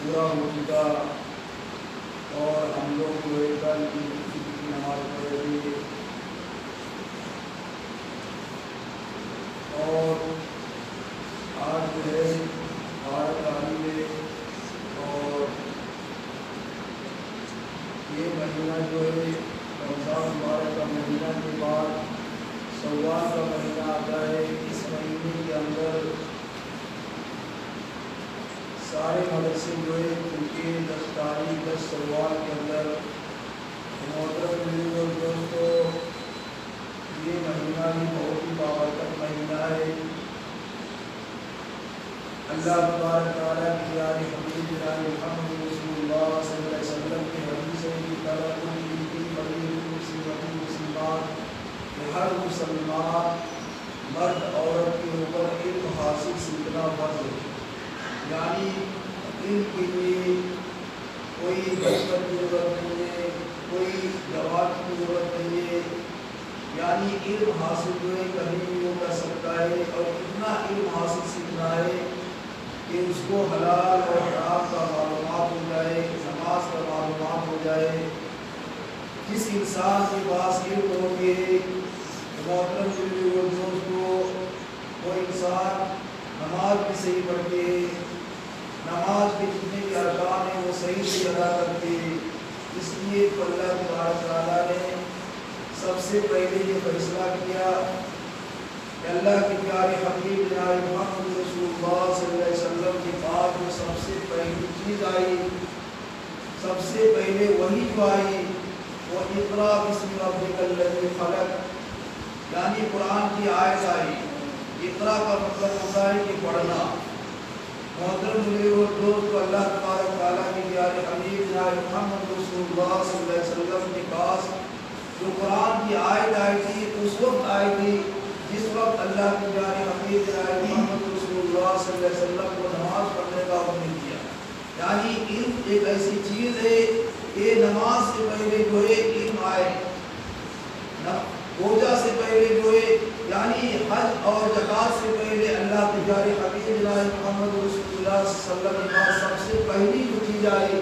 پورا ہو چکا اور ہم لوگ جو ایک کل کی نماز پڑھ رہی ہے اور آج جو ہے 8 تاریخ ہے اور یہ مہینہ جو ہے رمضان مبارک کا مہینہ کے بعد شوال کا مہینہ آتا ہے۔ اس مہینے کے اندر سارے مدرسے جو ہے کیونکہ 10 تاریخ 10 شوال کے اندر محترم میرے اور دوستوں یہ مہینہ بھی بہت ہی بابرکت مہینہ ہے۔ اللہ تبارک تعالیٰ کی پیاری حبیب جناب محمد رسول اللہ صلی اللہ علیہ وسلم کی حدیث ہے کہ ترکم کی بڑی مصیبت مسلمان ہر مسلمان مرد عورت کے اوپر علم حاصل سیکھنا فرض ہے، یعنی علم کے لیے کوئی بچپن کی ضرورت نہیں ہے، کوئی جواب کی ضرورت نہیں ہے، یعنی علم حاصل جو ہے کبھی بھی وہ کر سکتا ہے اور اتنا علم حاصل سیکھنا ہے کہ اس کو حلال اور حرام کا معلومات ہو جائے، نماز کا معلومات ہو جائے۔ جس انسان کے پاس علم ہو گے محترم دوستوں وہ انسان نماز بھی صحیح پڑھتے، نماز کے جتنے بھی ارکان ہیں وہ صحیح سے ادا کرتے۔ اس لیے تو اللہ تبارک تعالیٰ نے سب سے پہلے یہ فیصلہ کیا کہ اللہ کے پیارے حبیب جناب محمد رسول اللہ صلی اللہ علیہ وسلم کے بعد جو سب سے پہلی چیز آئی، سب سے پہلے وہی جو آئی وہ اقرا بسم ربک الذی خلق، یعنی قرآن کی آیت آئی۔ اقرا کا مطلب ہوتا ہے کہ پڑھنا۔ محترم میرے اور دوست اللہ تبارک تعالیٰ کے پیارے حبیب جناب محمد رسول اللہ صلی اللہ علیہ وسلم کے پاس جو قرآن کی آیت آئی تھی اس وقت آئی تھی جس وقت اللہ کے پیارے حبیب جناب محمد رسول اللہ صلی اللہ علیہ وسلم کو نماز پڑھنے کا حکم دیا۔ یعنی علم ایک ایسی چیز ہے کہ نماز سے پہلے جو ہے علم آئے، روزہ سے پہلے جو ہے یعنی حج اور زکوٰۃ سے پہلے اللہ کے پیارے حبیب جناب محمد رسول اللہ صلی اللہ علیہ وسلم کے پاس سب سے پہلی جو چیز آئی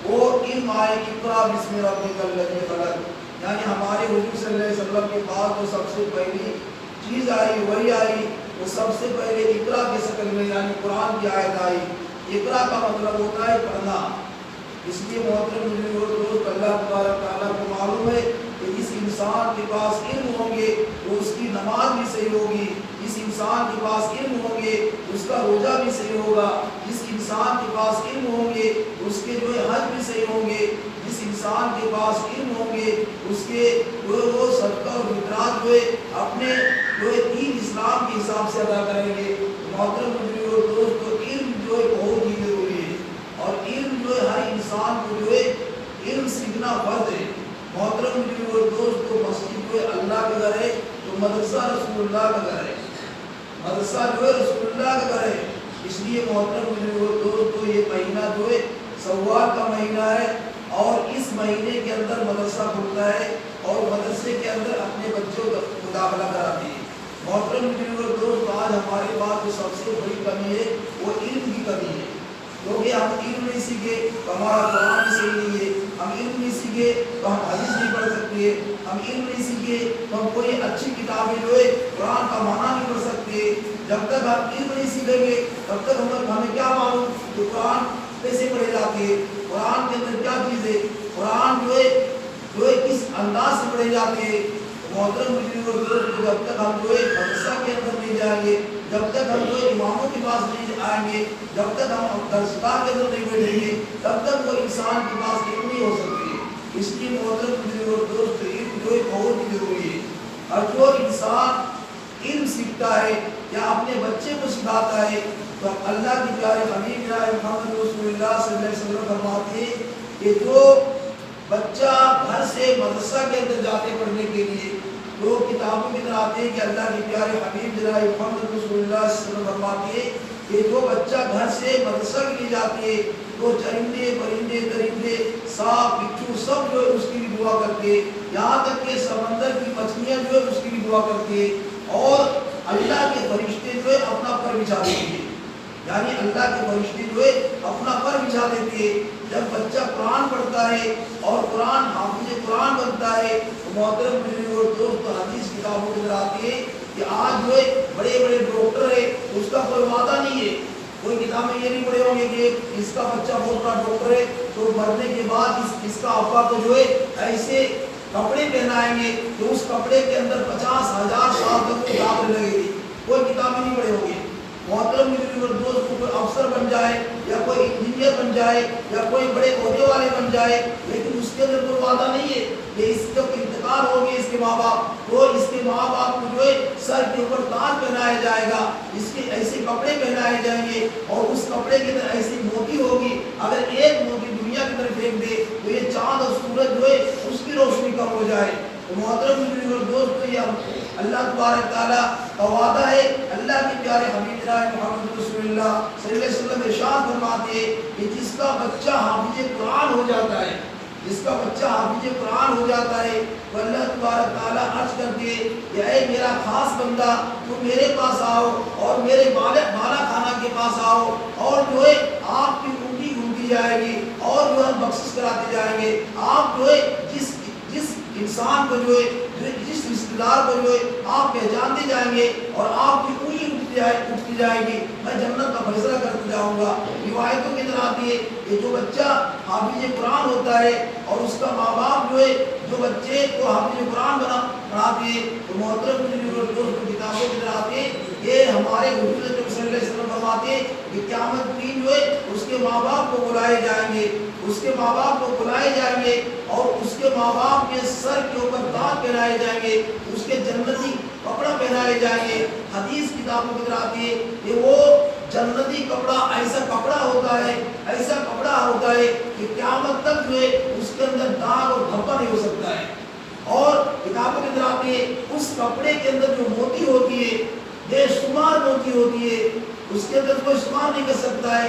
وہ علم آئے، اقرا بسم ربک الذی خلق، یعنی ہمارے حضور صلی اللہ علیہ وسلم کے پاس جو سب سے پہلی چیز آئی وہی آئی، وہ سب سے پہلے اقرا کے شکل میں یعنی قرآن کی آیت آئی۔ اقرا کا مطلب ہوتا ہے پڑھنا۔ اس لیے محترم دوست اللہ تبارک تعالیٰ کو معلوم ہے کہ جس انسان کے پاس علم ہوں گے تو اس کی نماز بھی صحیح ہوگی، جس انسان کے پاس علم ہوں گے اس کا روزہ بھی صحیح ہوگا، جس انسان کے پاس علم ہوں گے اس کے جو ہے حج بھی صحیح ہوں گے، جس انسان کے پاس علم ہوں گے اس کے جو ہے وہ صدقہ اور خیرات جو ہے اپنے جو ہے دین اسلام کے حساب سے ادا کریں گے۔ محترم دوستو علم جو ہے بہت ہی ضروری ہے اور علم جو ہے ہر انسان کو جو ہے علم سیکھنا فرض ہے۔ محترم دوستو مسجد جو ہے اللہ کا گھر ہے تو مدرسہ رسول اللہ کا گھر ہے، مدرسہ جو ہے رسول اللہ کا گھر ہے۔ اس لیے محترم دوستو یہ مہینہ جو ہے شوال کا مہینہ ہے اور اس مہینے کے اندر مدرسہ کھلتا ہے اور مدرسے کے اندر اپنے بچوں کا مداخلہ کراتے ہیں۔ محترم دوست آج ہمارے پاس جو سب سے بڑی کمی ہے وہ علم کی کمی ہے، کیونکہ ہم علم نہیں سیکھے تو ہمارا قرآن بھی صحیح نہیں ہے، ہم علم نہیں سیکھے تو ہم حدیث نہیں پڑھ سکتے، ہم علم نہیں سیکھے تو ہم کوئی اچھی کتاب کتابیں جو ہے قرآن کا معنی نہیں پڑھ سکتے. جب تک ہم علم نہیں سیکھیں گے تب تک ہمیں کیا معلوم کہ قرآن کیسے پڑھے جاتے ہیں, قرآن کے اندر کیا چیز ہے, قرآن جو ہے کس انداز سے پڑھے جاتے ہیں. محترم جب تک ہم جو ہے مدرسہ کے اندر نہیں جائیں گے, جب تک ہم جو ہے اماموں کے پاس نہیں آئیں گے, جب تک ہم درسگاہ کے اندر نہیں بیٹھیں گے, تب تک وہ انسان کے پاس علم نہیں ہو سکتی ہے. اس لیے محترم دوست علم جو ہے بہت ہی ضروری ہے. اور جو انسان علم سیکھتا ہے یا اپنے بچے کو سکھاتا ہے تو اللہ کے پیارے حبیب جناب محمد رسول اللہ صلی اللہ علیہ وسلم فرماتے ہیں کہ جو بچہ گھر سے مدرسہ کے اندر جاتے پڑھنے کے لیے, جو کتابوں کی طرح آتے ہیں کہ اللہ کے پیارے حبیب جناب محمد رسول اللہ صلی اللہ علیہ وسلم فرماتے ہیں کہ جو بچہ گھر سے مدرسہ کے لیے جاتے ہیں تو چرندے پرندے درندے سانپ بچھو سب جو ہے اس کی بھی دعا کرتے ہیں, یہاں تک کہ سمندر کی مچھلیاں جو ہے اس کی بھی دعا کرتے ہیں, اور اللہ کے فرشتے جو ہے اپنا پر بچھا دیتے ہیں. یعنی اللہ کے فرشتے جو ہے اپنا پر بچھا دیتے ہیں. جب بچہ قرآن پڑھتا ہے اور قرآن حافظ قرآن بنتا ہے تو محترم بزرگ اور دوست حدیث کتابوں کے اندر آتے ہیں کہ آج جو ہے بڑے بڑے ڈاکٹر ہے اس کا کوئی وعدہ نہیں ہے. کوئی کتاب میں یہ نہیں پڑھے ہوں گے کہ اس کا بچہ بہت بڑا ڈاکٹر ہے تو مرنے کے بعد اس کا ابا کو جو ہے ایسے کپڑے پہنائیں گے کہ اس کپڑے کے اندر 50,000 سال تک داغ لگے گی. کوئی کتابیں نہیں پڑھے ہوں گے. محترم دوست کوئی افسر بن جائے یا کوئی انجینئر بن جائے یا کوئی بڑے عہدے والے بن جائے, لیکن اس کے اندر کوئی وعدہ نہیں ہے کہ اس کا انتقال ہو گیا اس کے ماں باپ تو اس کے ماں باپ کو جو ہے سر کے اوپر تاج پہنایا جائے گا, اس کے ایسے کپڑے پہنائے جائیں گے اور اس کپڑے کے اندر ایسی موتی ہوگی, اگر ایک موتی دنیا کی طرف پھینک دے تو یہ چاند اور سورج جو ہے اس کی روشنی کم ہو جائے. تو محترم دوست یہ اللہ تبارک تعالیٰ کا وعدہ ہے. اللہ کے پیارے حبیب جناب محمد رسول اللہ صلی اللہ علیہ وسلم ارشاد فرماتے ہیں کہ جس کا بچہ حافظ قرآن ہو جاتا ہے, جس کا بچہ حافظ قرآن ہو جاتا ہے تو اللہ تبارک تعالیٰ عرض کرتے کہ اے میرا خاص بندہ تو میرے پاس آؤ اور میرے بالا خانہ کے پاس آؤ اور جو ہے آپ کی انگلی گھومتی جائے گی اور جو ہے بخشش کراتے جائیں گے. آپ جو ہے جس انسان کو جو ہے جس رشتہ دار کو جو ہے آپ پہچانتے جائیں گے اور آپ کی انگلی اٹھتی جائے گی, میں جنت کا فیصلہ کرتے جاؤں گا. روایتوں کی طرح آتی ہے کہ جو بچہ حافظ قرآن ہوتا ہے اور اس کا ماں باپ جو ہے جو بچے کو حافظ قرآن پڑھاتے ہیں تو محترم کتابوں کی طرح آتے ہیں کہ ہمارے حضور صلی اللہ علیہ وسلم فرماتے ہیں کہ قیامت دن جو ہے اس کے ماں باپ کو بلائے جائیں گے, اس کے ماں باپ کو بلائے جائیں گے اور اس کے ماں باپ کے سر کے اوپر تاج پہنائے جائیں گے, اس کے جنتی کپڑا پہنائے جائیں گے. حدیث کتابوں کی طرح آتی ہے کہ وہ جنتی کپڑا ایسا کپڑا ہوتا ہے, ایسا کپڑا ہوتا ہے کہ قیامت تک جو ہے اس کے اندر داغ اور دھبا نہیں ہو سکتا ہے. اور کتابوں کی طرح آتی ہے اس کپڑے کے اندر جو موتی ہوتی ہے بے شمار موتی ہوتی ہے, اس کے اندر کوئی شمار نہیں کر سکتا ہے,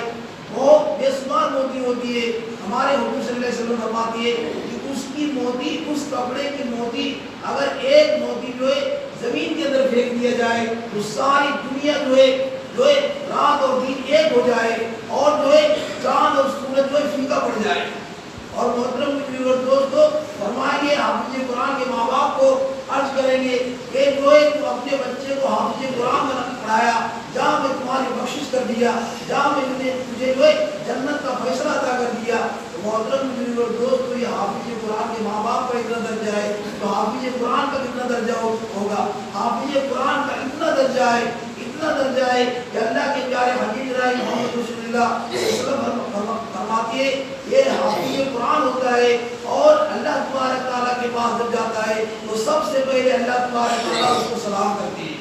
بہت بے شمار موتی ہوتی ہے. ہمارے حضور صلی اللہ علیہ وسلم فرماتی ہے کہ اس کی موتی, اس کپڑے کی موتی اگر ایک موتی جو ہے زمین کے اندر پھینک دیا جائے تو ساری دنیا جو ہے رات اور دن ایک ہو جائے اور جو ہے چاند اور سورج جو ہے پھیکا پڑ جائے. اور محترم دوستو فرمائیں گے حافظ قرآن کے ماں باپ کو عرض کریں گے کہ جو ہے تو اپنے بچے کو حافظ قرآن پڑھایا, جہاں میں تمہاری بخشش کر دیا, جہاں میں نے تجھے جو ہے جنت کا فیصلہ عطا کر دیا. تو محترم دوستو یہ حافظ قرآن کے ماں باپ کا اتنا درجہ ہے تو حافظ قرآن کا کتنا درجہ ہوگا. حافظ قرآن کا اتنا درجہ ہے, اتنا درجہ ہے کہ اللہ کے پیارے حبیب محمد رسول اللہ فرماتے ہیں یہ حافظ قرآن ہوتا ہے اور اللہ تبارک تعالیٰ کے پاس جب جاتا ہے تو سب سے پہلے اللہ تبارک تعالیٰ اس کو سلام کرتے ہیں.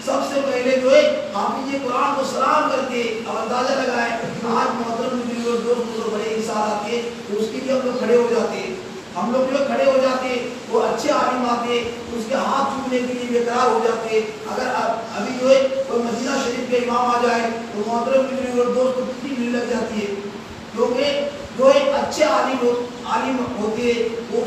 سب سے پہلے جو ہے حافظ قرآن کو سلام کرتے. اب اندازہ لگائیں آج محترم دوست بڑے انسان آتے ہیں تو اس کے لیے ہم لوگ کھڑے ہو جاتے ہیں, ہم لوگ جو کھڑے ہو جاتے ہیں, وہ اچھے عالم آتے اس کے ہاتھ چومنے کے لیے بےقرار ہو جاتے. اگر ابھی جو ہے کوئی مدینہ شریف کے امام آ جائے تو محترم دوست کو کتنی بھیڑ لگ جاتی ہے, کیونکہ جو ہے اچھے عالم ہوتے ہیں وہ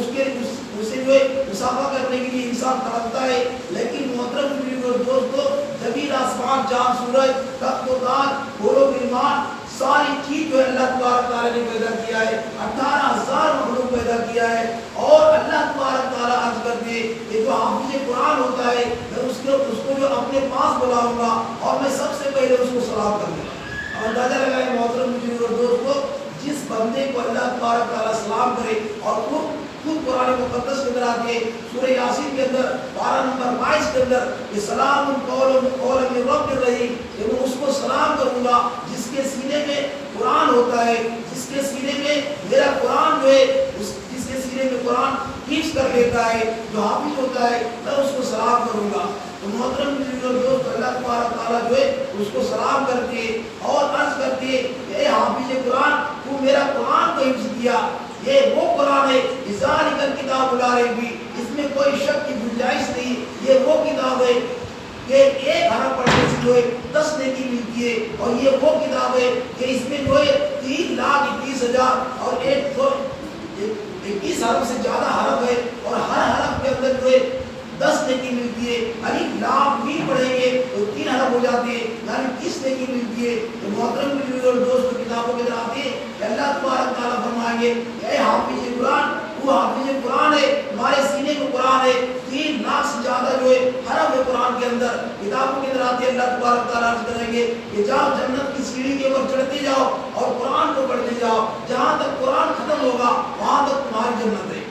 اسے جو ہے مسافہ کرنے کے لیے انسان تڑپتا ہے. لیکن محترم دوستو زمین آسمان چاند سورج تخت و تاج گھوڑ و گرمان ساری چیز جو ہے اللہ تبارک تعالیٰ نے پیدا کیا ہے, 18,000 مخلوق پیدا کیا ہے اور اللہ تبارک تعالیٰ عرض کرتے کہ جو حافظ قرآن ہوتا ہے میں اس کو جو اپنے پاس بلاؤں گا اور میں سب سے پہلے اس کو سلام کر دوں گا. اندازہ لگائیں محترم بزرگ اور دوستو, جس بندے کو اللہ تبارک تعالیٰ سلام کرے اور خود قرآن مقدس کے اندر آتے سورہ یاسین کے اندر 12 نمبر 22 کے اندر یہ سلام قول من رب الرحیم, کہ میں اس کو سلام کروں گا جس کے سینے میں قرآن ہوتا ہے, جس کے سینے میں میرا قرآن جو ہے جس کے سینے میں قرآن حفظ کر لیتا ہے, جو حافظ ہوتا ہے, میں اس کو سلام کروں گا. تو محترم دوست اللہ تبارک تعالیٰ جو ہے اس کو سلام کرتے اور عرض کرتے کہ اے حافظ قرآن, تو میرا قرآن کو حفظ کیا, یہ وہ قرآن ہے ذالک الکتاب لا ریب فیہ, اس میں کوئی شک کی گنجائش نہیں. یہ وہ کتاب ہے کہ ایک حرف پڑھنے سے جو ہے 10 نیکی ملتی ہے, اور یہ وہ کتاب ہے کہ اس میں جو ہے 3,21,000 اور 21 حرف سے زیادہ حرف ہے, اور ہر حرف کے اندر جو ہے 10 نیکی ملتی ہے. الف لام میم پڑھیں گے تو 3 حرف ہو جاتے ہیں, یعنی 30 نیکی ملتی ہے. تو محترم بزرگ اور دوست کتابوں کے اندر آتے ہیں کہ اللہ تبارک تعالیٰ فرمائیں گے اے حافظ قرآن, وہ حافظ قرآن ہے, تمہارے سینے میں قرآن ہے, 3 لاکھ سے زیادہ جو ہے حرف ہے قرآن کے اندر. کتابوں کے اندر آتے ہیں اللہ تبارک تعالیٰ عرض کریں گے کہ جاؤ جنت کی سیڑھی کے اوپر چڑھتے جاؤ اور قرآن کو پڑھتے جاؤ, جہاں تک قرآن ختم ہوگا وہاں تک تمہاری جنت ہے.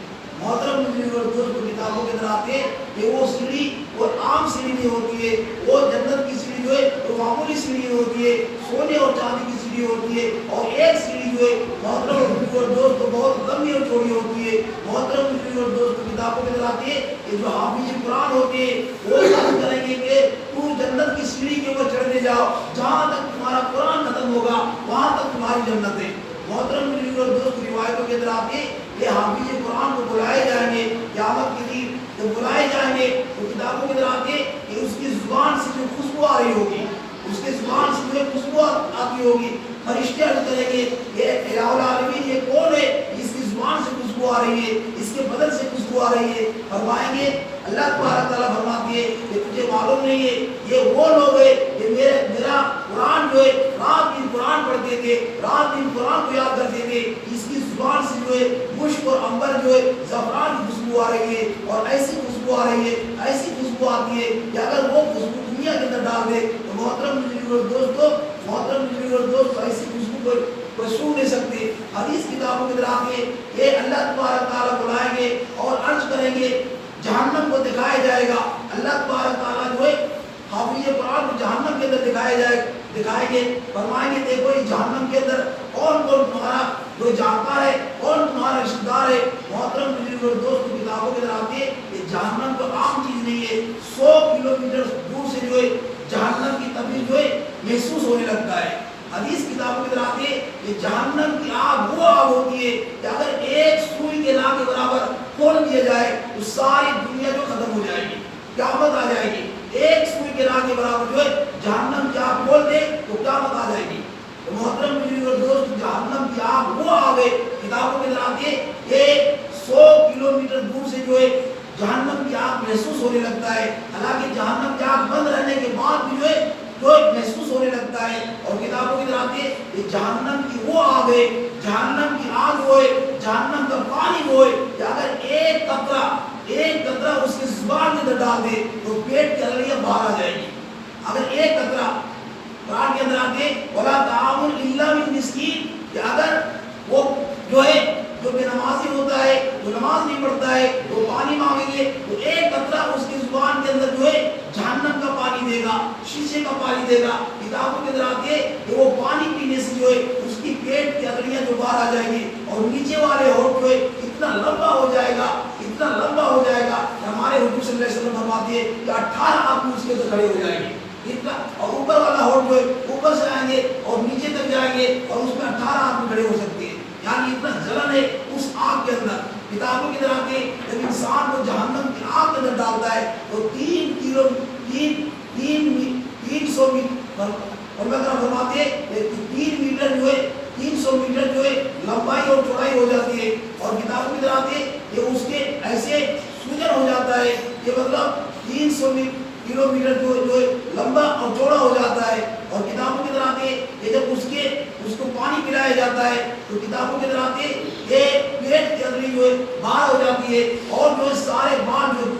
محترم بزرگ اور دوست کتابوں کے اندر آتے ہیں کہ وہ سیڑھی وہ عام سیڑھی نہیں ہوتی ہے, وہ جنت کی سیڑھی جو ہے وہ معمولی سیڑھی ہوتی ہے, سونے اور چاندی کی سیڑھی ہوتی ہے, اور ایک سیڑھی جو ہے محترم بزرگ اور دوست بہت لمبی اور چوڑی ہوتی ہے. محترم بزرگ اور دوست کتابوں کے اندر آتے ہیں کہ جو حافظ قرآن ہوتے ہیں وہ عرض کریں گے کہ تو جنت کی سیڑھی کے اوپر چڑھتے جاؤ, جہاں تک تمہارا قرآن ختم ہوگا وہاں تک تمہاری جنت ہے. محترم بزرگ اور دوست روایتوں کے اندر آتے ہیں کہ حافظ قرآن کو بلائے جائیں گے قیامت کے دن, جب بلائے جائیں گے تو کتابوں کے اندر آتے ہیں کہ اس کی زبان سے جو خوشبو آ رہی ہوگی, اس کے زبان سے جو خوشبو آتی ہوگی, فرشتے عرض کریں گے کہ الہ العالمین یہ کون ہے, اس کی زبان سے خوشبو آ رہی ہے, اس کے بدن سے خوشبو آ رہی ہے. فرمائیں گے اللہ تبارک تعالیٰ فرماتے ہیں کہ تجھے معلوم نہیں ہے یہ وہ لوگ ہیں کہ میرا قرآن جو ہے رات دن قرآن پڑھتے تھے, رات دن قرآن کو یاد کرتے تھے, اس کی زبان سے جو ہے مشک اور عنبر جو ہے زعفران کی خوشبو آ رہی ہے, اور ایسی خوشبو آ رہی ہے, ایسی خوشبو آتی ہے کہ اگر وہ خوشبو دنیا کے اندر ڈال دے تو محترم بزرگ اور دوستو ایسی خوشبو کوئی سو نہیں سکتے. حدیث کتابوں کے اندر آتے ہیں کہ اللہ تبارک تعالیٰ بلائیں گے اور عرض کریں گے, جہنم کو دکھایا جائے گا. اللہ تبارک تعالیٰ جو ہے حافظ قرآن کو جہنم کے اندر دکھائیں گے, فرمائیں گے دیکھو اس جہنم کے اندر کون کون تمہارا جو جانکار ہے, کون تمہارا رشتہ دار ہے. محترم بزرگ اور دوست کتابوں کے اندر آتے ہیں کہ جہنم تو عام چیز نہیں ہے, 100 کلومیٹر دور سے جو ہے جہنم کی تمیز جو ہے محسوس ہونے لگتا ہے. حدیث کتابوں کے اندر آتے ہیں کہ جہنم کی آگ وہ آگ ہوتی ہے کہ اگر ایک سوئی کے نا کے برابر کھول دیا جائے تو ساری دنیا جو ختم ہو جائے گی, قیامت آ جائے گی. ایک سوئی کے نا کے برابر جو ہے جہنم کی آگ کھول دے تو قیامت آ جائے گی. تو محترم بزرگ اور دوست جہنم کی آگ وہ آگ ہے, کتابوں کے اندر آتے ہیں کہ 100 کلومیٹر دور سے جو ہے جہنم کی آگ محسوس ہونے لگتا ہے. حالانکہ جہنم کی آگ بند رہنے کے بعد بھی جو ہے محسوس ہونے لگتا ہے. اور کتابوں کی طرح آتی ہے کہ جہنم کی وہ آگ ہے, جہنم کی آگ وہ ہے, جہنم کا پانی وہ ہے کہ اگر ایک قطرہ اس کی زبان کے اندر ڈال دے تو پیٹ کی اللیاں باہر آ جائے گی. اگر ایک قطرہ قرآن کے اندر آتے وَلَا طَعَامٌ إِلَّا مِنْ مِسْكِينٍ, کہ اگر وہ جو ہے جو بے نمازی ہوتا ہے, جو نماز نہیں پڑھتا ہے, وہ پانی مانگیں گے تو ایک قطرہ اس کی زبان کے اندر جو ہے جہنم کا پانی دے گا, شیشے کا پانی دے گا. کتابوں کے اندر آتی ہے کہ وہ پانی پینے سے جو ہے اس کی پیٹ کی اتڑیاں جو باہر آ جائیں گی, اور نیچے والے ہونٹ جو ہے اتنا لمبا ہو جائے گا, اتنا لمبا ہو جائے گا کہ ہمارے حضور صلی اللہ علیہ وسلم فرماتے ہیں کہ 18 آدمی اس کے اندر کھڑے ہو جائیں گے. اور اوپر والا ہونٹ جو ہے اوپر سے آئیں گے اور نیچے تک جائیں گے, اور اس میں 18 آدمی کھڑے ہو سکتے ہیں. یعنی اتنا جلن ہے اس آگ کے اندر. کتابوں کی طرح کے جب انسان کو جہنم کی آگ کے اندر ڈالتا ہے تو 300 میٹر فرماتے ہیں 3 میٹر جو ہے 300 میٹر جو ہے لمبائی اور چوڑائی ہو جاتی ہے. اور کتابوں کی طرح آتے کہ اس کے ایسے سوجن ہو جاتا ہے کہ مطلب 300 کلومیٹر جو ہے لمبا اور چوڑا ہو جاتا ہے. اور کتابوں کی طرح آتے کہ جب اس کو پانی پلایا جاتا ہے تو کتابوں کی طرح آتے ایک پیٹ کے اندر جو ہے باہر ہو جاتی ہے اور جو سارے بال جو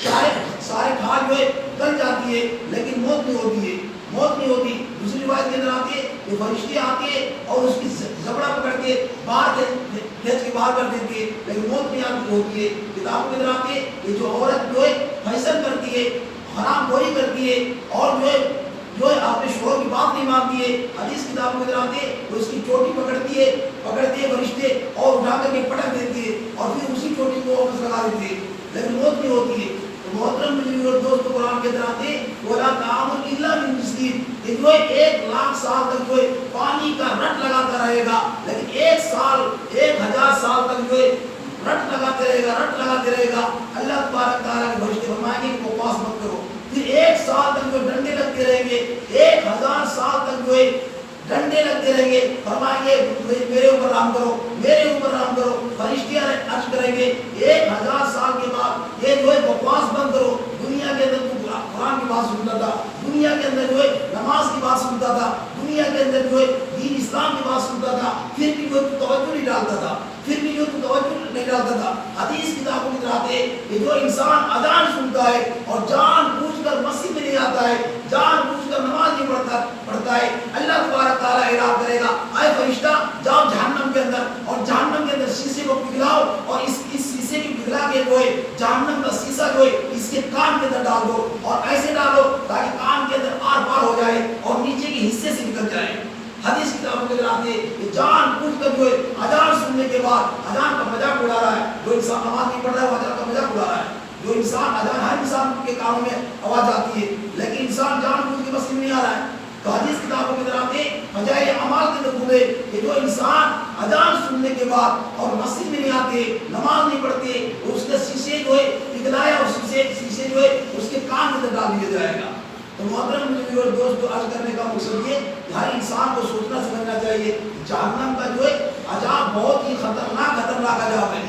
سارے کھال جو ہے گل جاتی ہے لیکن موت نہیں ہوتی ہے، موت نہیں ہوتی۔ دوسری روایت کے اندر آتی ہے کہ فرشتے آتے ہیں اور اس کی زبڑہ پکڑ کے باہر کھینچ کے باہر کر دیتی ہے لیکن موت نہیں آتی ہوتی ہے۔ کتابوں کے اندر آتی ہے کہ جو عورت جو ہے فیصل کرتی ہے، حرام گوئی کرتی ہے اور جو ہے اپنے شوہر کی بات نہیں مانتی ہے، حدیث کتابوں کے اندر آتی ہے تو اس کی چوٹی پکڑتی ہے فرشتے اور اٹھا کر کے پٹک دیتی ہے اور پھر اسی چوٹی کو واپس لگا دیتی ہے لیکن موت نہیں ہوتی ہے۔ محترم مجھے اور دوست قرآن کے اندر آتے ولا تعامل الا من مسلم، کہ جو 1,00,000 سال تک جو ہے پانی کا رٹ لگاتا رہے گا لیکن 1,000 سال تک جو ہے رٹ لگاتے رہے گا۔ اللہ تبارک تعالیٰ کے فرشتے فرمائیں گے کہ بکواس مت کرو، پھر 1 سال تک جو ڈنڈے لگتے رہیں گے، 1,000 سال تک جو ہے ڈنڈے لگتے رہیں گے، فرمائیں گے میرے اوپر رحم کرو، میرے اوپر رحم کرو۔ فرشتے عرض کریں گے 1,000 سال کے بعد یہ جو ہے بکواس بند کرو، دنیا کے اندر تو قرآن کی بات سنتا تھا، دنیا کے اندر جو ہے نماز کی بات سنتا تھا، دنیا کے اندر جو ہے دین اسلام کی بات سنتا تھا، پھر بھی جو توجہ نہیں ڈالتا تھا، حدیث کتابوں کی طرح آتے کہ جو انسان اذان سنتا ہے اور جان بوجھ کر مسجد میں نہیں آتا ہے، جان بوجھ کر نماز نہیں پڑھتا ہے، اللہ تبارک تعالیٰ اعلان کرے گا اے فرشتہ جاؤ جہنم کے اندر اور جہنم کے اندر شیشے کو پگھلاؤ اور اس شیشے کی پگھلا کے جو ہے جہنم کا شیشہ جو ہے اس کے کان کے اندر ڈال دو اور ایسے ڈالو تاکہ کان کے اندر آر پار ہو جائے اور نیچے کے حصے سے نکل جائے۔ حدیث کتابوں کے اندر آتے ہیں کہ جان بوجھ کر جو ہے اذان سننے کے بعد اذان کا مذاق اڑا رہا ہے، جو انسان نماز نہیں پڑھ رہا ہے وہ اذان کا مذاق اڑا رہا ہے، جو انسان اذان ہر انسان کے کانوں میں آواز آتی ہے لیکن انسان جان بوجھ کے مسجد میں نہیں آ رہا ہے۔ تو حدیث کتابوں کے اندر آتے ہیں فضائل اعمال کے اندر کھولے کہ جو انسان اذان سننے کے بعد اور مسجد میں نہیں آتے، نماز نہیں پڑھتے، اس کے شیشے جو ہے پگھلایا اور شیشے جو ہے اس کے کان کے اندر ڈال دیا جائے گا۔ تو محترم مجھے اور دوستو عرض کرنے کا مقصد یہ کہ ہر انسان کو سوچنا سمجھنا چاہیے جہنم کا جو ہے عذاب بہت ہی خطرناک عذاب ہے۔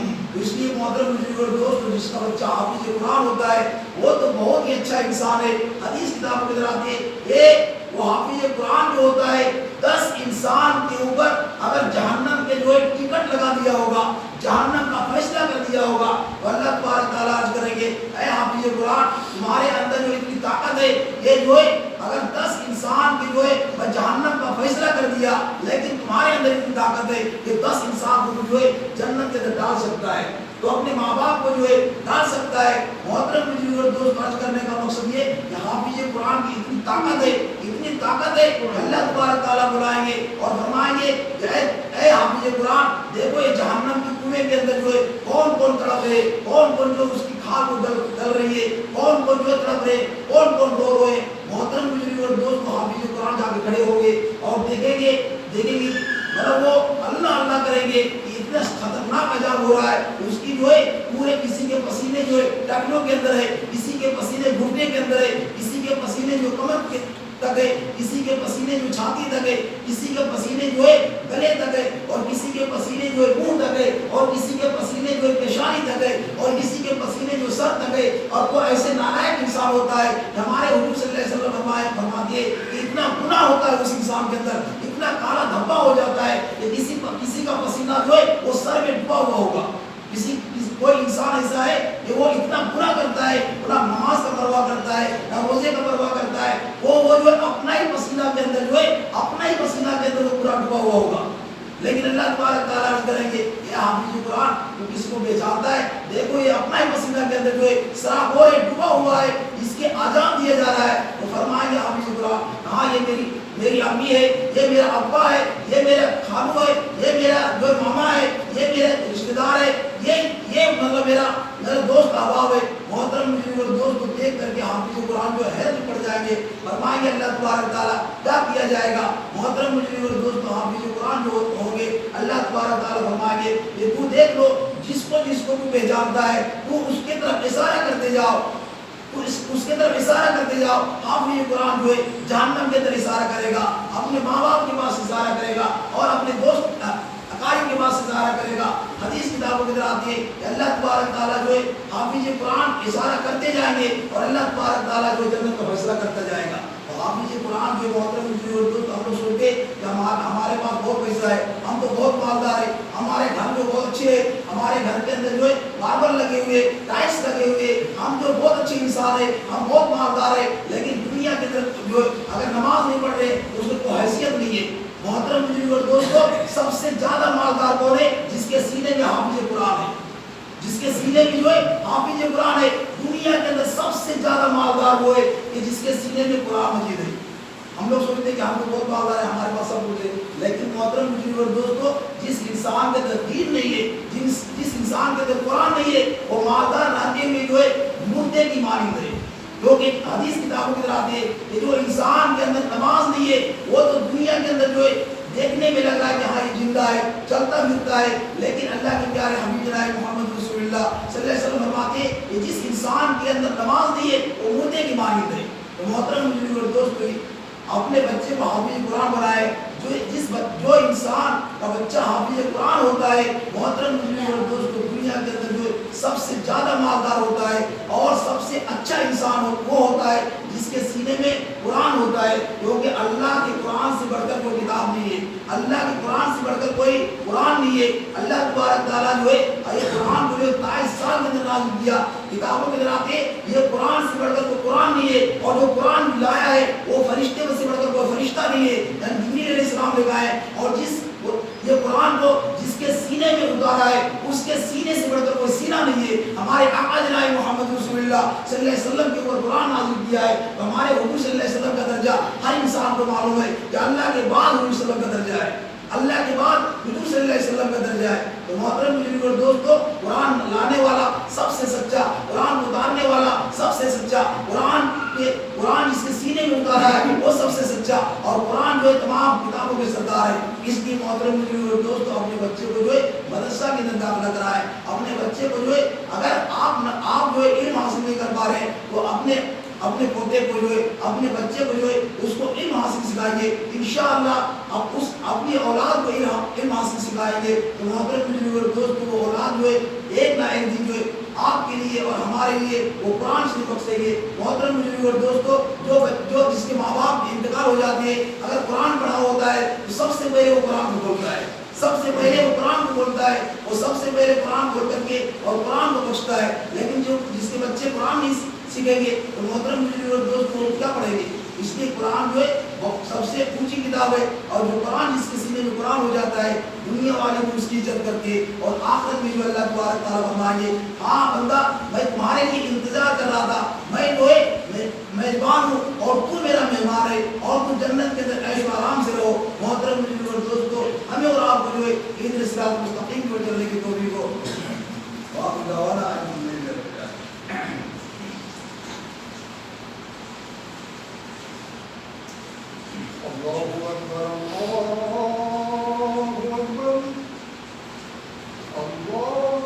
اس لیے محترم مجھے اور دوستو جس کا بچہ حافظ قرآن ہوتا ہے وہ تو بہت ہی اچھا انسان ہے۔ حدیث کتابوں کے اندر آتی ہے وہ حافظ قرآن جو ہوتا ہے 10 انسان کے اوپر اگر جہنم کے جو ہے ٹکٹ لگا دیا ہوگا، جہنم کا فیصلہ کر دیا ہوگا تو اللہ تبارک تعالیٰ عرض کریں گے اے حافظ قرآن تمہارے اندر جو اتنی طاقت ہے یہ جو ہے اگر 10 انسان کی جو ہے جہنم کا فیصلہ کر دیا لیکن تمہارے اندر اتنی طاقت ہے کہ 10 انسان کو جو ہے جنت کے اندر ڈال سکتا ہے، تو اپنے ماں باپ کو جو ہے ڈال سکتا ہے۔ محترم مجھے اور دوست عرض کرنے کا مقصد یہ کہ حافظ قرآن کی اتنی طاقت ہے کہ اللہ تبارک تعالیٰ بلائیں گے اور فرمائیں گے کہ اے حافظ قرآن دیکھو یہ جہنم کی کنویں کے اندر جو ہے کون کون تڑپ رہے، کون جو اس کی کھال کو گل رہی ہے، کون جو تڑپ رہے، کون رو رہے۔ محترم مجھے اور دوست حافظ قرآن جا کے کھڑے ہو گے اور دیکھیں گے مطلب وہ اللہ کریں گے کہ اتنا خطرناک عذاب ہو رہا ہے، اس کی جو ہے پورے کسی کے پسینے جو ہے ٹخنوں کے اندر ہے، کسی کے پسینے گھٹنے کے اندر ہے، کسی کے پسینے جو کمر تک ہے، کسی کے پسینے جو چھاتی تک ہے، کسی کے پسینے جو ہے گلے تک ہے اور کسی کے پسینے جو ہے منہ تک ہے اور کسی کے پسینے جو ہے پیشانی تک ہے اور کسی کے پسینے جو سر تک ہے۔ اور وہ ایسے نالائق انسان ہوتا ہے ہمارے حضور صلی اللہ علیہ وسلم فرماتے ہیں کہ اتنا گناہ ہوتا ہے اس انسان کے اندر، اتنا کالا دھبا ہو جاتا ہے کہ کسی کا پسینہ جو ہے وہ سر میں ڈوبا ہوا ہوگا۔ کوئی انسان ایسا ہے کہ وہ اتنا برا کرتا ہے، نہ نماز کا پرواہ کرتا ہے نہ روزے کا پرواہ کرتا ہے، وہ جو ہے اپنا ہی پسینہ کے اندر جو ہے اپنا ہی پسینہ کے اندر وہ پورا ڈوبا ہوا ہوگا۔ لیکن اللہ تبارک تعالیٰ عرض کریں گے یہ حافظ قرآن جو کس کو بیچارتا ہے دیکھو یہ اپنا ہی پسینہ کے اندر جو ہے سراغور ڈوبا ہوا ہے، اس کے آزاد دیا جا رہا ہے۔ وہ فرمائیں گے حافظ قرآن ہاں یہ میری امی ہے، یہ میرا ابا ہے، یہ میرا خالو ہے، یہ میرا جو ماما ہے، یہ میرا رشتہ دار ہے، یہ مطلب میرا دوست احباب ہے۔ محترم مجھے اور دوست کو دیکھ کر کے حافظ قرآن جو حیرت پڑ جائیں گے، فرمائیں گے اللہ تبارک تعالیٰ کیا کیا جائے گا۔ محترم مجھے اور دوست حافظ قرآن جو ہوں گے اللہ تبارک تعالیٰ فرمائیں گے یہ تو دیکھ لو جس کو تو پہچانتا ہے تو اس کے طرف اشارہ کرتے جاؤ، اس کے طرف اشارہ کرتے جاؤ۔ حافظ قرآن جو ہے جہنم کے طرف اشارہ کرے گا، اپنے ماں باپ کے پاس اشارہ کرے گا اور اپنے دوست اقارب کے پاس اشارہ کرے گا۔ حدیث کتابوں کی طرح آتی ہے کہ اللہ تبارک تعالیٰ جو ہے حافظ قرآن اشارہ کرتے جائیں گے اور اللہ تبارک تعالیٰ جو جنت کا فیصلہ کرتا جائے گا۔ حافظ قرآن جو محترم اور دوست ہم لوگ سوچتے کہ ہمارے پاس بہت پیسہ ہے، ہم تو بہت مالدار ہے، ہمارے گھر جو بہت اچھے ہے، ہمارے گھر کے اندر جو ہے ماربل لگے ہوئے، ٹائلس لگے ہوئے، ہم جو بہت اچھے انسان ہے، ہم بہت مالدار ہے، لیکن دنیا کے اندر جو اگر نماز نہیں پڑھ رہے تو اس کو کوئی حیثیت نہیں ہے۔ محترم اور دوستو، سب سے زیادہ مالدار کون ہے؟ جس کے سینے میں حافظ قرآن ہے، جس کے سینے میں جو ہے حافظ قرآن ہے۔ دنیا کے اندر سب سے زیادہ مالدار وہ ہے کہ جس کے سینے میں قرآن مجید ہے۔ ہم لوگ سوچتے ہیں کہ ہم تو بہت مالدار ہے، ہمارے پاس سب کچھ ہے، لیکن محترم اور دوستو، جس انسان کے اندر دین نہیں ہے، جس انسان کے اندر قرآن نہیں ہے، وہ مالدار رہتے ہوئے جو ہے مردے کی مانند ہے۔ لوگ ایک حدیث کتابوں کی طرح آتے ہیں کہ جو انسان کے اندر نماز نہیں ہے وہ تو دنیا کے اندر جو ہے دیکھنے میں لگ رہا ہے کہ ہاں یہ زندہ ہے، چلتا پھرتا ہے، لیکن اللہ کے پیارے حبیب جناب محمد رسول اللہ صلی اللہ علیہ وسلم فرماتے ہیں کہ جس انسان کے اندر نماز نہیں ہے وہ مردے کی مانند ہے۔ تو محترم اور دوستو، اپنے بچے کو حافظ قرآن بنائے۔ جو انسان کا بچہ حافظ قرآن ہوتا ہے، محترم اور دوستو، دنیا کے اندر جو سب سے زیادہ مالدار ہوتا ہے اور سب سے اچھا انسان وہ ہوتا ہے جس کے سینے میں قرآن ہوتا ہے، کیونکہ اللہ کے قرآن سے بڑھ کر کوئی کتاب نہیں ہے، اللہ کے قرآن سے بڑھ کر کوئی قرآن نہیں ہے۔ اللہ تبارک تعالیٰ جو ہے یہ قرآن کو جو 23 سال کے اندر نازل کیا، کتابوں کے اندر آتے یہ قرآن سے بڑھ کر کوئی قرآن نہیں ہے، اور جو قرآن لایا ہے وہ فرشتے سے بڑھ کر کوئی فرشتہ نہیں ہے، یعنی جبریل علیہ السلام لے گئے، اور یہ قرآن کو جس کے سینے میں اتارا ہے اس کے سینے سے بڑھ کر کوئی سینہ نہیں ہے۔ ہمارے آقا جناب محمد رسول اللہ صلی اللہ علیہ وسلم کے اوپر قرآن نازل کیا ہے، تو ہمارے حضور صلی اللہ علیہ وسلم کا درجہ ہر انسان کو معلوم ہے کہ اللہ کے بعد حضور صلی اللہ علیہ وسلم کا درجہ ہے، اللہ کے بعد حضور صلی اللہ علیہ وسلم کا درجہ ہے۔ تو محترم اور دوستو، قرآن لانے والا سب سے سچا، قرآن اتارنے والا سب سے سچا، قرآن جس کے سینے میں اتارا ہے وہ سب سے سچا، اور قرآن جو ہے تمام کتابوں کے سردار ہے۔ اس لیے محترم اور دوستو، اپنے بچے کو جو ہے مدرسہ کے اندر داخلہ کرائے، اپنے بچے کو جو ہے اگر آپ جو ہے علم حاصل نہیں کر پا رہے ہیں تو اپنے پوتے کو جو ہے، اپنے بچے کو جو ہے اس کو علم حاصل سکھائیے، انشاءاللہ آپ اپنی اولاد کو علم حاصل سکھائیں گے تو محترم اور دوستو، وہ اولاد جو ہے ایک نہ ایک دن جو ہے آپ کے لیے اور ہمارے لیے وہ قرآن شریف بخشیں گے۔ محترم اور دوستو، جو جس کے ماں باپ انتقال ہو جاتے ہیں، اگر قرآن پڑھا ہوتا ہے تو سب سے پہلے وہ قرآن کو بولتا ہے، سب سے پہلے وہ قرآن کو بولتا ہے، وہ سب سے پہلے قرآن بول کر کے اور قرآن کو بخشتا ہے۔ لیکن جس کے بچے قرآن نہیں سیکھیں گے تو محترم اور دوستو کیا پڑھیں گے؟ اس لیے قرآن جو ہے سب سے اونچی کتاب ہے، اور جو قرآن جس کے سینے میں قرآن ہو جاتا ہے، دنیا والے بھی اس کی عزت کر کے اور آخرت میں جو اللہ تبارک تعالیٰ فرمائیں گے، ہاں بندہ میں تمہارے لیے انتظار کر رہا تھا، میں جو ہے میزبان ہوں اور تو میرا مہمان ہے، اور تو جنت کے اندر عیش و آرام سے رہو۔ محترم اور دوستو، ہمیں اور آپ کو جو ہے ان صراط مستقیم پر چلنے کی توفیق ہو۔ وآخر دعوانا ان الله أكبر الله أكبر الله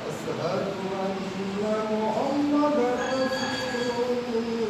أشهد أن محمدا رسول الله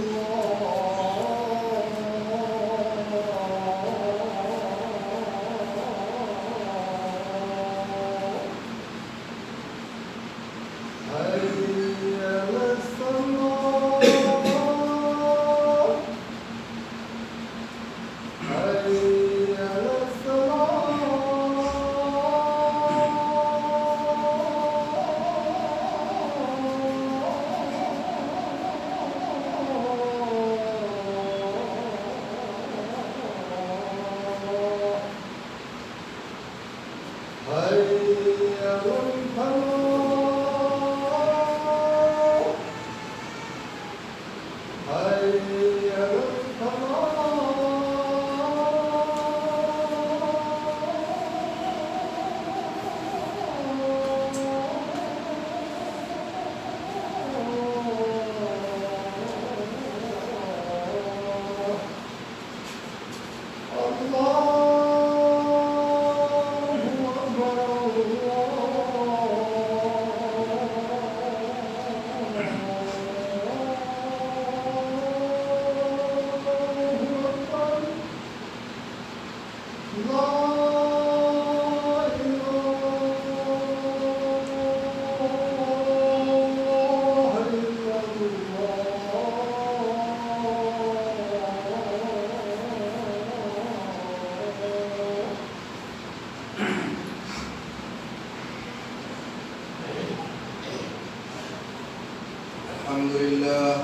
لله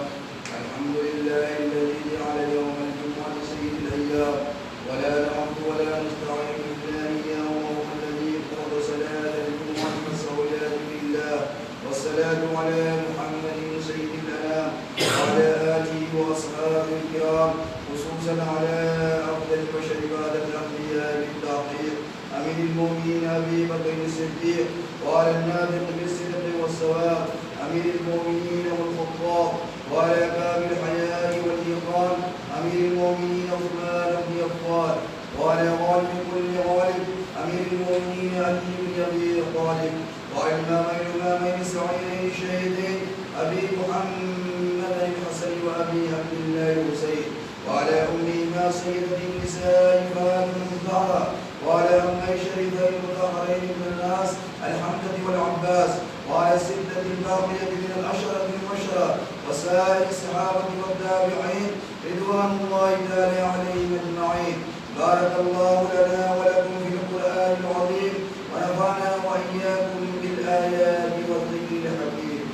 الحمد لله الذي جعل يوم الجمعة سيد الأيام ولا نعبد ولا نستعين إلا إياه وهو الذي فرض صلاة الجمعة والصلاة لله والصلاة على محمد سيد الأنام وعلى آله وأصحابه الكرام خصوصا على أفضل البشر بعد الأنبياء بالتحقيق أمير المؤمنين أبي بكر الصديق وعلى الناطق بالصدق والصواب أمير المؤمنين والخطاب وعلى باب الحياء والإيقان أمير المؤمنين عثمان بن عفان وعلى غالب كل غالب أمير المؤمنين علي بن أبي طالب وعلى الإمامين السعيدين الشهيدين أبي محمد الحسن وأبي عبد الله الحسين وعلى أمهما سيدة النساء فاطمة الزهراء وعلى أمي الشريفين المطهرين من الناس الحمزة والعباس وعلى الستة الباقية من العشرة المبشرة وسائر الصحابة والتابعين رضوان الله تعالى عليهم أجمعين. بارك الله لنا ولكم في القرآن العظيم ونفعنا وإياكم بالآيات والذكر الحكيم.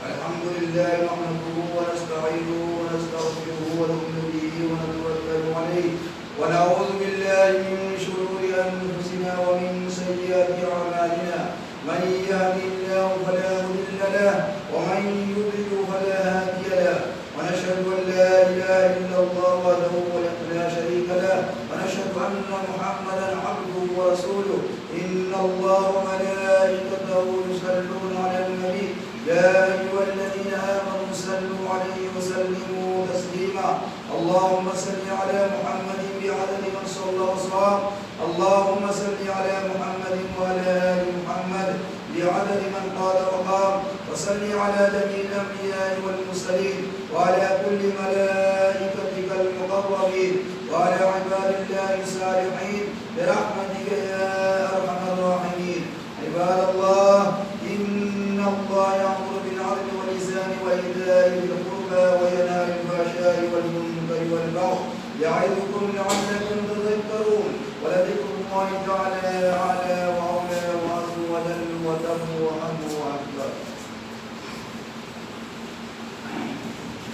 الحمد لله نحمده ونستعينه ونستغفره ونؤمن به ونتوكل عليه ونعوذ بالله من شرور أنفسنا ومن سيئات أعمالنا من يهده الله فلا مضل له ومن يضلل فلا هادي له ونشهد أن لا إله إلا الله وحده لا شريك له ونشهد أن محمدا عبده ورسوله إن الله وملائكته يصلون على النبي يا أيها الذين آمنوا صلوا عليه وسلموا تسليما. اللهم صل على محمد بعدد من صلى وصام. اللهم صل على محمد وعلى آل محمد بعدد من قال وقام وصل على جميع الأنبياء والمرسلين وعلى كل ملائكتك المقربين وعلى عباد الله الصالحين برحمتك يا أرحم الراحمين. عباد الله إن الله يأمر بالعدل والإحسان وإيتاء ذي القربى وينهى عن الفحشاء والمنكر والبغي يعظكم لعلكم تذكرون ولذكر الله تعالى أعلى وأولى وعز وجل وتم وأم وأكبر.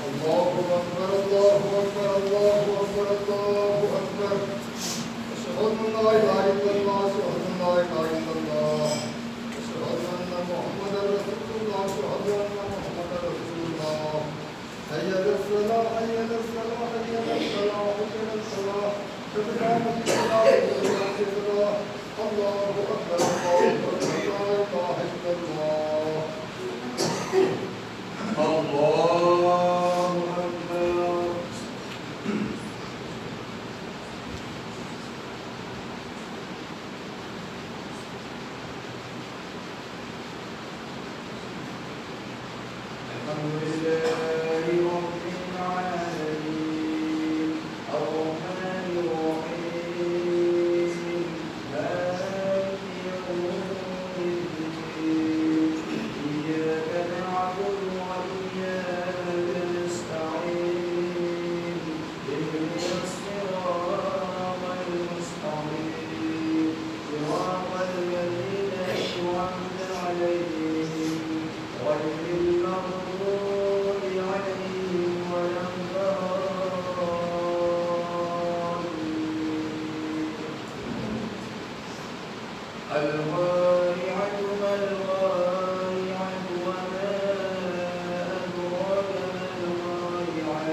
الله أكبر الله أكبر الله أكبر الله أكبر. أشهد أن لا إله إلا الله أشهد أن لا إله إلا الله أشهد أن محمدا رسول الله أشهد أن محمدا رسول الله. حي على الصلاة حي على الصلاة حي على الصلاة حي على الصلاة قد قامت الصلاة قد قامت الصلاة. الله أكبر الله أكبر لا إله إلا الله. الله أكبر. الحمد لله رب العالمين الرحمن الرحيم مالك يوم الدين إياك نعبد وإياك نستعين اهدنا الصراط المستقيم صراط الذين أنعمت عليهم غير المغضوب عليهم ولا الضالين. القارعة ما القارعة وما أدراك ما القارعة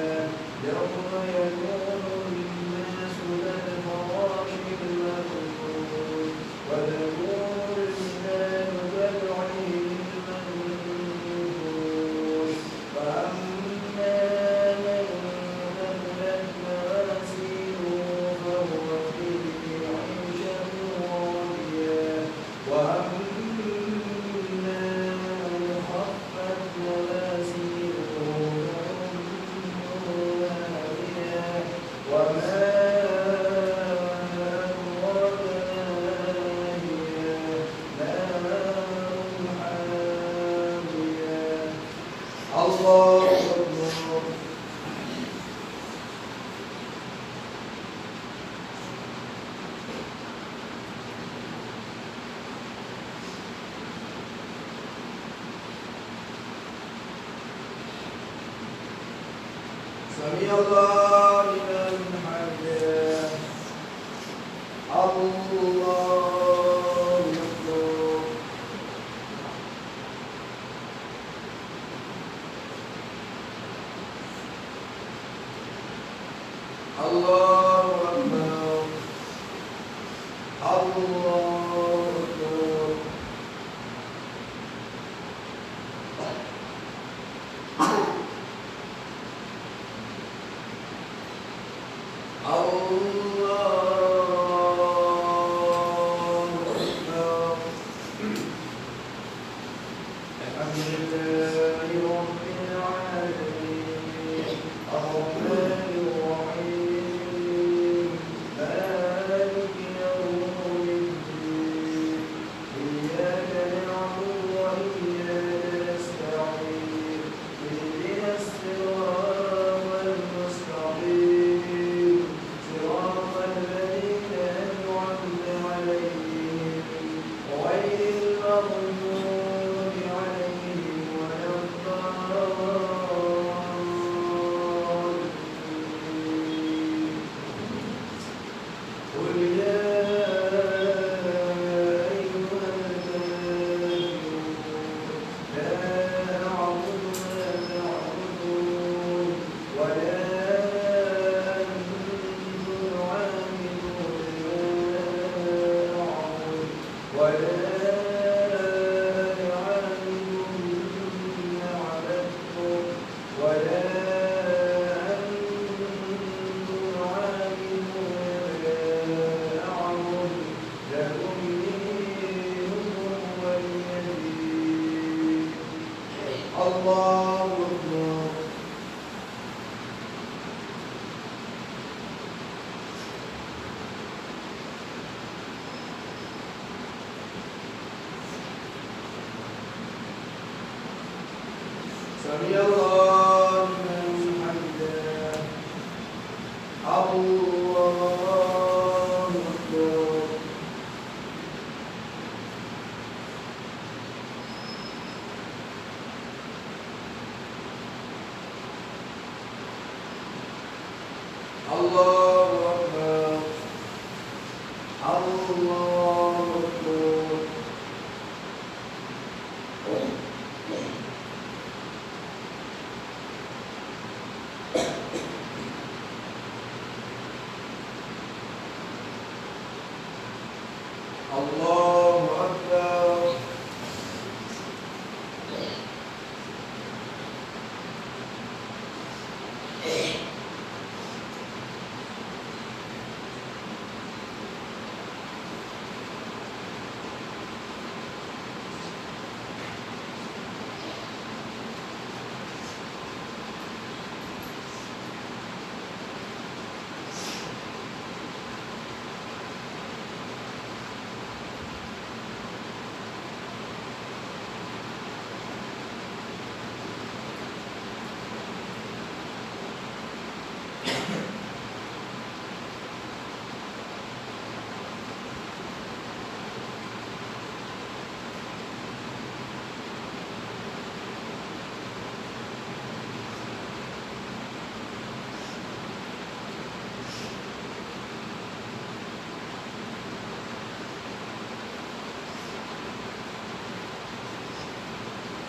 يوم يكون الناس كالفراش المبثوث وتكون الجبال كالعهن المنفوش فأما من ثقلت موازينه فهو في عيشة راضية سمع الله لمن حمده الله أكبر الله أكبر الله أكبر سمع الله لمن حمده الله أكبر الله أكبر الله أكبر الله أكبر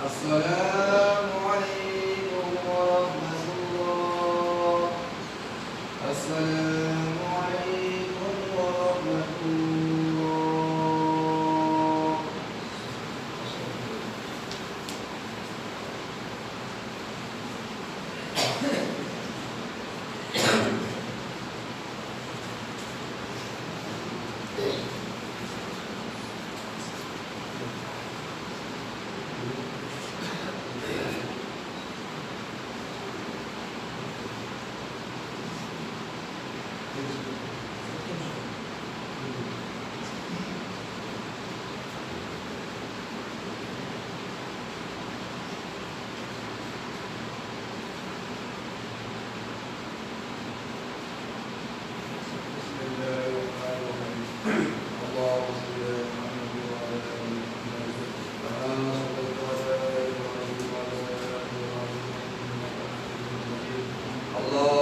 السلام عليكم ورحمة الله السلام عليكم ورحمة الله Allah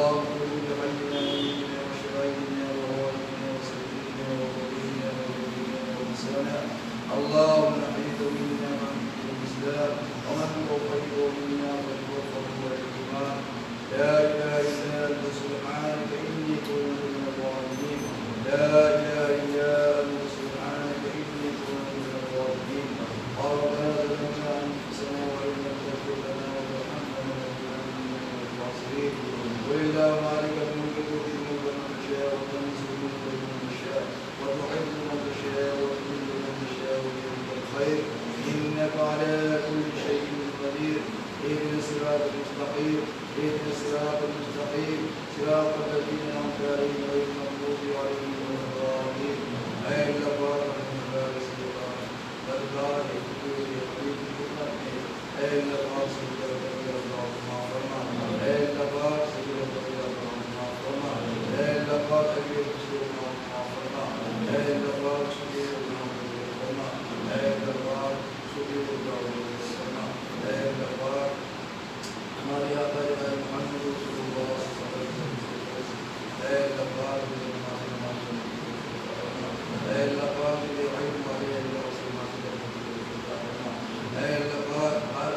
اللهم اغفر لحينا وميتنا وشهيدنا وغائبنا وسيدنا وولينا وولينا وانسانا اللهم نحيك منا من في الاسلام ومن توفيت منا فتوفه والايمان لا اله الا انت سبحانك اني كنت من الظالمين لا اله الا انت سبحانك اني كنت من الظالمين ربنا ظلمنا انفسنا وان لم تغفر لنا وترحمنا لنكونن من الخاسرين قل اللهم مالك الملك تؤتي الملك من تشاء وتنزع الملك ممن تشاء وتعز من تشاء وتذل من تشاء بيدك الخير انك على كل شيء قدير اهدنا الصراط المستقيم اهدنا الصراط المستقيم صراط الذين انعمت عليهم غير المغضوب عليهم ولا الضالين اے اللہ پاک رحم اللہ رسول اللہ درگاہ حضور حبیب کی خدمت میں اے اللہ پاک صلی اللہ علیہ وسلم اے اللہ پاک صلی اللہ علیہ وسلم اے اللہ پاک اے اللہ پاک صلی اللہ علیہ وسلم اے اللہ پاک صلی اللہ علیہ وسلم اے اللہ پاک ہمارے آقا جناب محمد رسول اللہ صلی اللہ علیہ وسلم اے اللہ پاک اے اللہ پاک یہ علم والے اللہ اے اللہ پاک ہر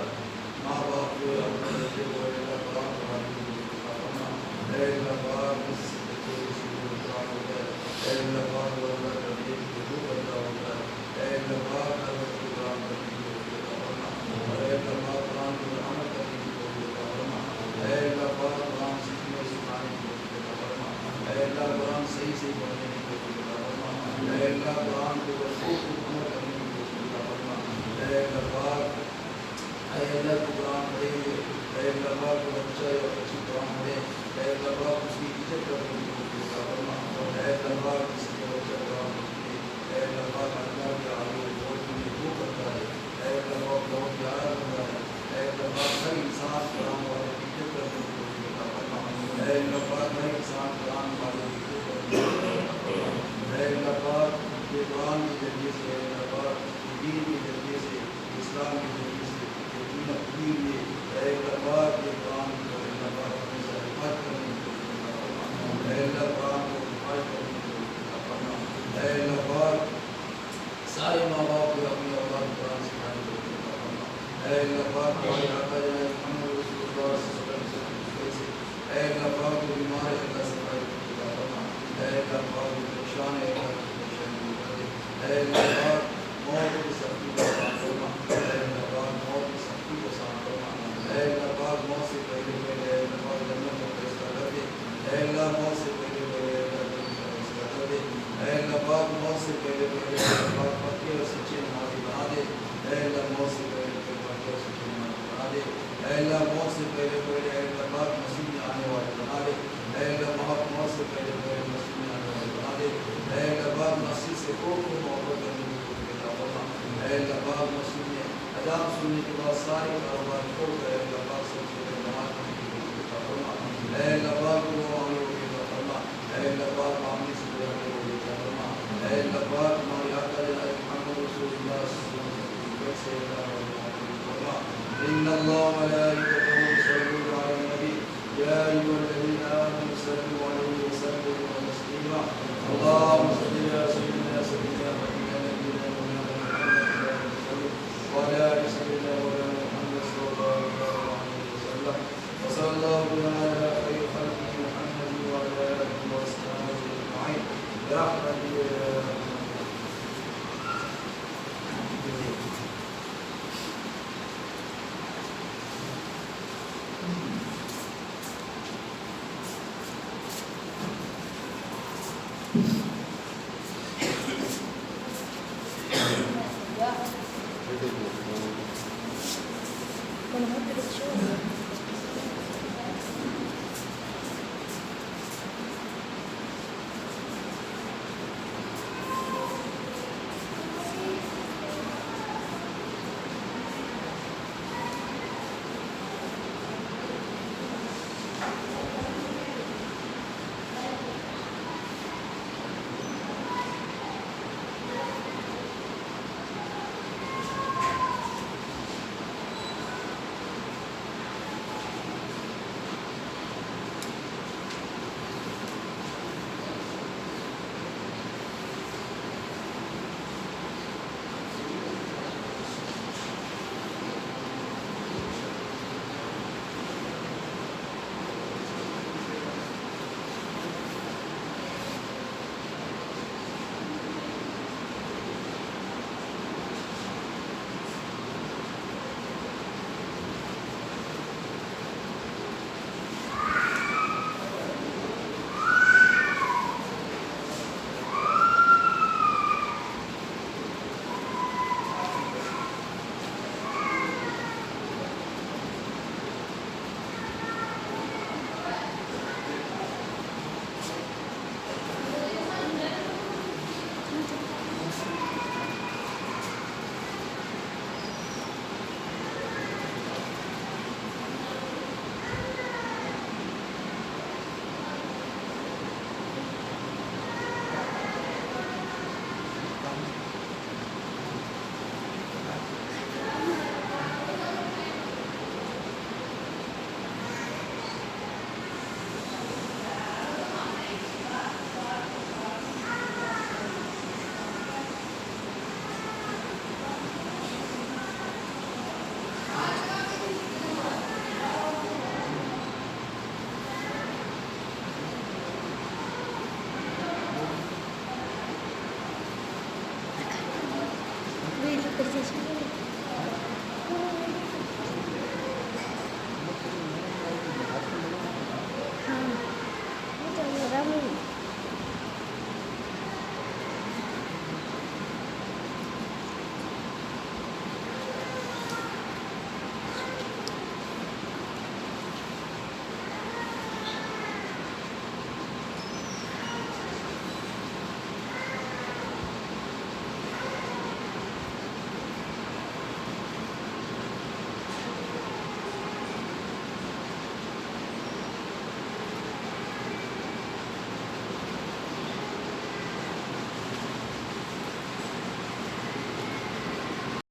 ماں باپ جو اپنے بچے کو اے اللہ پاک اے اللہ پاک اس بچے کو سیدھے ہوتا ہے اے اللہ پاک وہ اللہ کرنے کی جو بندہ ہوتا ہے اے اللہ پاک ہر بچے قرآن کرنے کی اور اے اللہ پاک قرآن کی عمل کرنے کی اے اللہ پاک قرآن سیکھنے سکھانے کی اے اللہ قرآن صحیح سے پڑھنے کی اے اللہ قرآن کو خوب عمل کرنے کی کوشش اے اللہ پاک اے اللہ کو قرآن پڑھیں گے اے اللہ پاک کو اچھا اور اچھی قرآن پڑھیں اے اللہ پاک اس کی عزت کرنے کی کوشش اے اللہ پاک اس کے بچہ قرآن پڑھیں اے اللہ پاک اللہ کے آگے بہت مجھے وہ کرتا ہے اے اللہ پاک بہت پیارا ہوتا ہے اے اللہ پاک ہر انسان قرآن والے کی عزت کرنے کی کوشش اے اللہ پاک ہر انسان قرآن والے کی عزت کرنے کی اے اللہ پاک یہ قرآن کے ذریعے سے اے اللہ پاک دین کے ذریعے سے اسلام کے ذریعے سے یہ دین اپنی لیے اے اللہ پاک یہ قرآن کو اے اللہ پاک اپنے سے حفاظت کرنے کی کوشش اے اللہ قرآن کو حفاظت کرنے کی کوشش اے اللہ پاک سارے ماں باپ کو اپنی اولاد قرآن سکھانے کی کوشش اے اللہ پاک ہمارے آقا جناب محمد رسول اللہ صلی اللہ علیہ وسلم اے اللہ پاک جو بیمار ہے اللہ صفائی کی اے اللہ پاک جو پریشان ہے اے اللہ پاک موت کی سختی کا سامنا کرنا اے اللہ پاک موت کی سختی کا سامنا کرنا اے اللہ پاک موت سے پہلے پہلے اے اللہ پاک جنت کا فیصلہ کر دے اے اللہ موت سے پہلے پہلے اے اللہ جنت کا فیصلہ کر دے اے اللہ پاک موت سے پہلے پہلے اے اللہ پاک پکے اور سچے نمازی بنا دے اے اللہ موت سے پہلے پہلے پکے اور سچے نمازی بنا دے اے اللہ موت سے پہلے پہلے اے اللہ پاک مسیح میں آنے والے بنا دے اے اللہ موت سے پہلے پہلے مسیح میں آنے والے بنا دے اے اللہ پاک مسیح سے خوب محبت کرنے کی کوشش کرتا اے اللہ پاک مسیح نے اذان سننے کے بعد سارے کاروبار چھوڑ کر